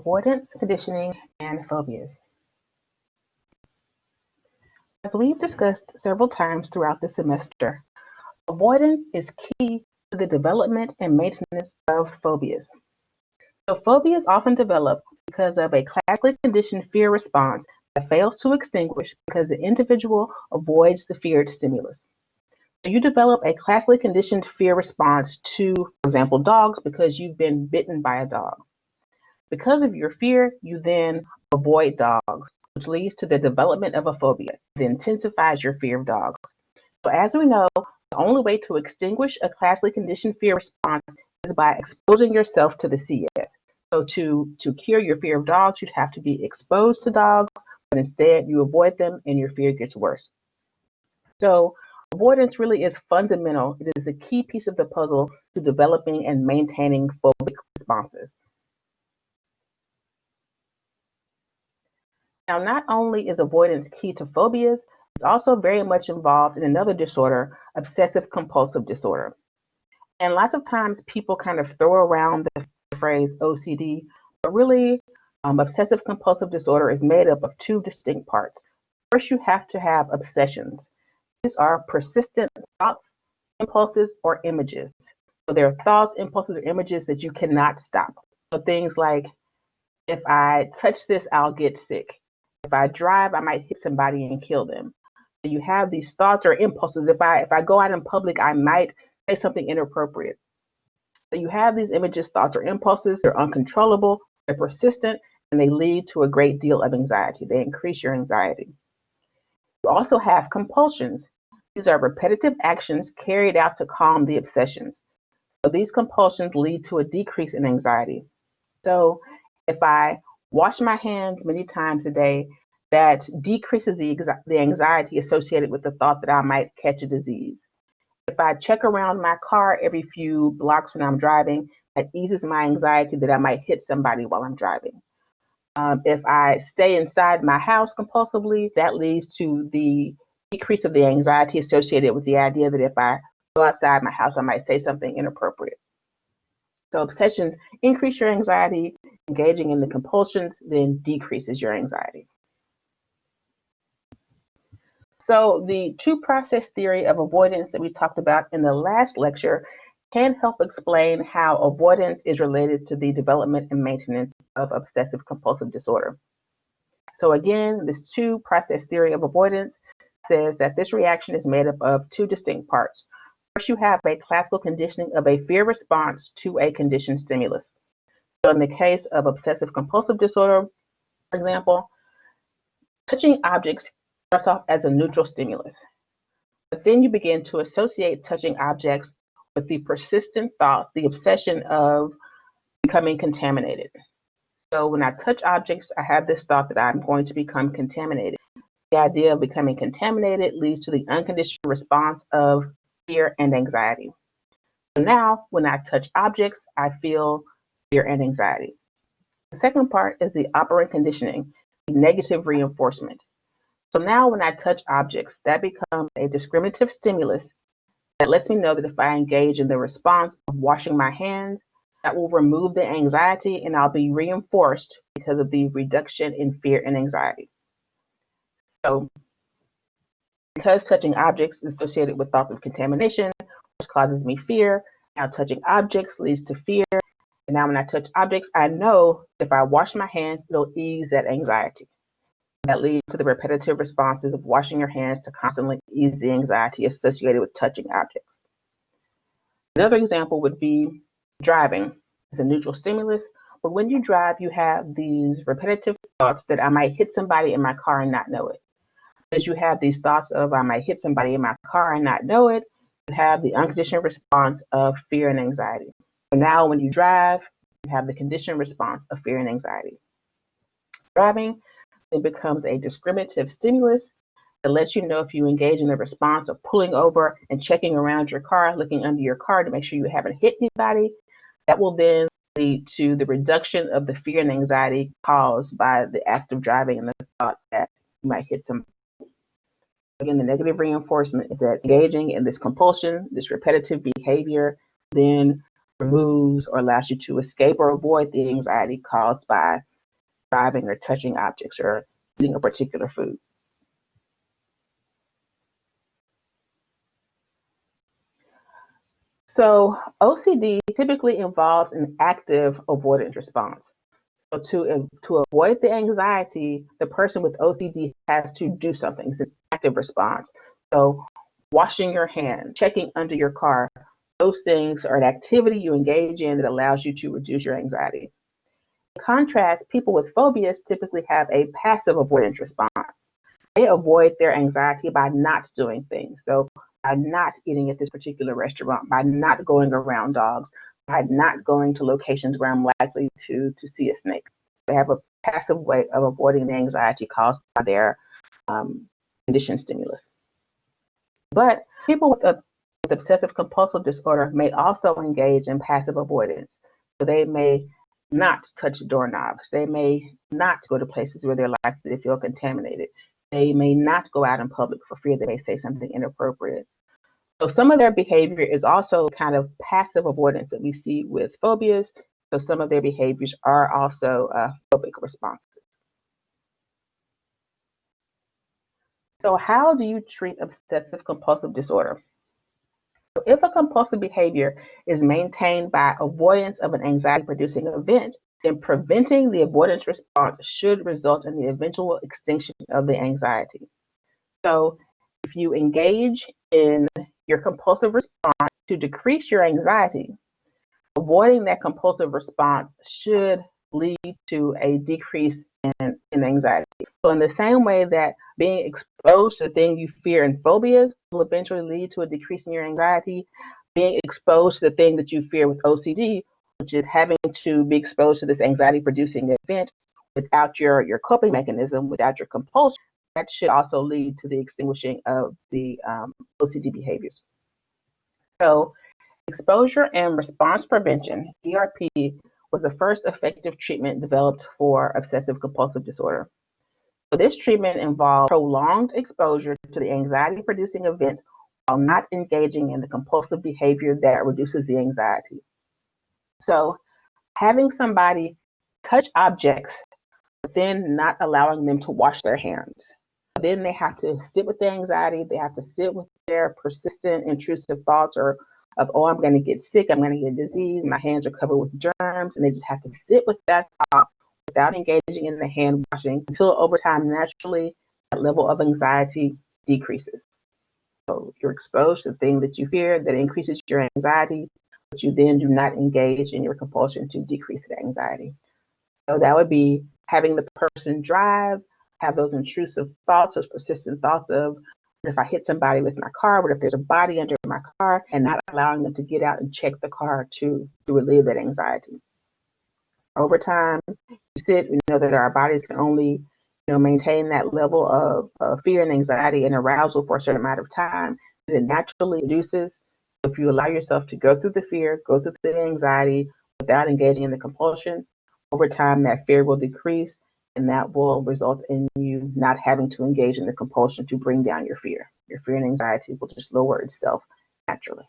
avoidance, conditioning, and phobias. As we've discussed several times throughout the semester, avoidance is key to the development and maintenance of phobias. So phobias often develop because of a classically conditioned fear response that fails to extinguish because the individual avoids the feared stimulus. So you develop a classically conditioned fear response to, for example, dogs because you've been bitten by a dog. Because of your fear, you then avoid dogs, which leads to the development of a phobia. It intensifies your fear of dogs. So as we know, the only way to extinguish a classically conditioned fear response is by exposing yourself to the CS. So to cure your fear of dogs, you'd have to be exposed to dogs, but instead you avoid them and your fear gets worse. So avoidance really is fundamental. It is a key piece of the puzzle to developing and maintaining phobic responses. Now, not only is avoidance key to phobias, it's also very much involved in another disorder, obsessive compulsive disorder. And lots of times people kind of throw around the phrase OCD, but really, obsessive compulsive disorder is made up of two distinct parts. First, you have to have obsessions. These are persistent thoughts, impulses, or images. So there are thoughts, impulses, or images that you cannot stop. So things like, if I touch this, I'll get sick. If I drive, I might hit somebody and kill them. So you have these thoughts or impulses. If I go out in public, I might say something inappropriate. So you have these images, thoughts, or impulses. They're uncontrollable, they're persistent, and they lead to a great deal of anxiety. They increase your anxiety. You also have compulsions. These are repetitive actions carried out to calm the obsessions. So these compulsions lead to a decrease in anxiety. So if I wash my hands many times a day, that decreases the anxiety associated with the thought that I might catch a disease. If I check around my car every few blocks when I'm driving, that eases my anxiety that I might hit somebody while I'm driving. If I stay inside my house compulsively, that leads to the decrease of the anxiety associated with the idea that if I go outside my house, I might say something inappropriate. So obsessions increase your anxiety. Engaging in the compulsions then decreases your anxiety. So the two-process theory of avoidance that we talked about in the last lecture can help explain how avoidance is related to the development and maintenance of obsessive compulsive disorder. So again, this two-process theory of avoidance says that this reaction is made up of two distinct parts. First, you have a classical conditioning of a fear response to a conditioned stimulus. So in the case of obsessive compulsive disorder, for example, touching objects starts off as a neutral stimulus. But then you begin to associate touching objects with the persistent thought, the obsession of becoming contaminated. So when I touch objects, I have this thought that I'm going to become contaminated. The idea of becoming contaminated leads to the unconditional response of fear and anxiety. So now, when I touch objects, I feel fear and anxiety. The second part is the operant conditioning, the negative reinforcement. So now when I touch objects, that becomes a discriminative stimulus that lets me know that if I engage in the response of washing my hands, that will remove the anxiety and I'll be reinforced because of the reduction in fear and anxiety. So because touching objects is associated with thoughts of contamination, which causes me fear, now touching objects leads to fear. And now when I touch objects, I know if I wash my hands, it'll ease that anxiety. That leads to the repetitive responses of washing your hands to constantly ease the anxiety associated with touching objects. Another example would be driving. It's a neutral stimulus, but when you drive, you have these repetitive thoughts that I might hit somebody in my car and not know it. As you have these thoughts of I might hit somebody in my car and not know it, you have the unconditioned response of fear and anxiety. So now when you drive, you have the conditioned response of fear and anxiety. Driving then becomes a discriminative stimulus that lets you know if you engage in the response of pulling over and checking around your car, looking under your car to make sure you haven't hit anybody. That will then lead to the reduction of the fear and anxiety caused by the act of driving and the thought that you might hit somebody. Again, the negative reinforcement is that engaging in this compulsion, this repetitive behavior, then removes or allows you to escape or avoid the anxiety caused by driving or touching objects or eating a particular food. So OCD typically involves an active avoidance response. So to avoid the anxiety, the person with OCD has to do something. It's an active response. So washing your hand, checking under your car, those things are an activity you engage in that allows you to reduce your anxiety. In contrast, people with phobias typically have a passive avoidance response. They avoid their anxiety by not doing things. So by not eating at this particular restaurant, by not going around dogs, by not going to locations where I'm likely to see a snake. They have a passive way of avoiding the anxiety caused by their conditioned stimulus. But people with obsessive compulsive disorder may also engage in passive avoidance. So they may not touch doorknobs. They may not go to places where they're likely to feel contaminated. They may not go out in public for fear they may say something inappropriate. So some of their behavior is also kind of passive avoidance that we see with phobias. So some of their behaviors are also phobic responses. So how do you treat obsessive compulsive disorder? So if a compulsive behavior is maintained by avoidance of an anxiety-producing event, then preventing the avoidance response should result in the eventual extinction of the anxiety. So if you engage in your compulsive response to decrease your anxiety, avoiding that compulsive response should lead to a decrease in anxiety. So in the same way that being exposed to the thing you fear and phobias will eventually lead to a decrease in your anxiety, being exposed to the thing that you fear with OCD, which is having to be exposed to this anxiety producing event without your coping mechanism, without your compulsion, that should also lead to the extinguishing of the OCD behaviors. So exposure and response prevention, ERP, was the first effective treatment developed for obsessive compulsive disorder. So this treatment involved prolonged exposure to the anxiety-producing event while not engaging in the compulsive behavior that reduces the anxiety. So having somebody touch objects, but then not allowing them to wash their hands. Then they have to sit with the anxiety. They have to sit with their persistent, intrusive thoughts of, oh, I'm going to get sick. I'm going to get disease. My hands are covered with germs. And they just have to sit with that thought without engaging in the hand washing until over time, naturally, that level of anxiety decreases. So you're exposed to the thing that you fear that increases your anxiety, but you then do not engage in your compulsion to decrease the anxiety. So that would be having the person drive, have those intrusive thoughts, those persistent thoughts of, what if I hit somebody with my car? What if there's a body under my car? And not allowing them to get out and check the car to relieve that anxiety. Over time, you sit, we know that our bodies can only maintain that level of fear and anxiety and arousal for a certain amount of time. It naturally reduces. If you allow yourself to go through the fear, go through the anxiety without engaging in the compulsion, over time that fear will decrease, and that will result in you not having to engage in the compulsion to bring down your fear. Your fear and anxiety will just lower itself naturally.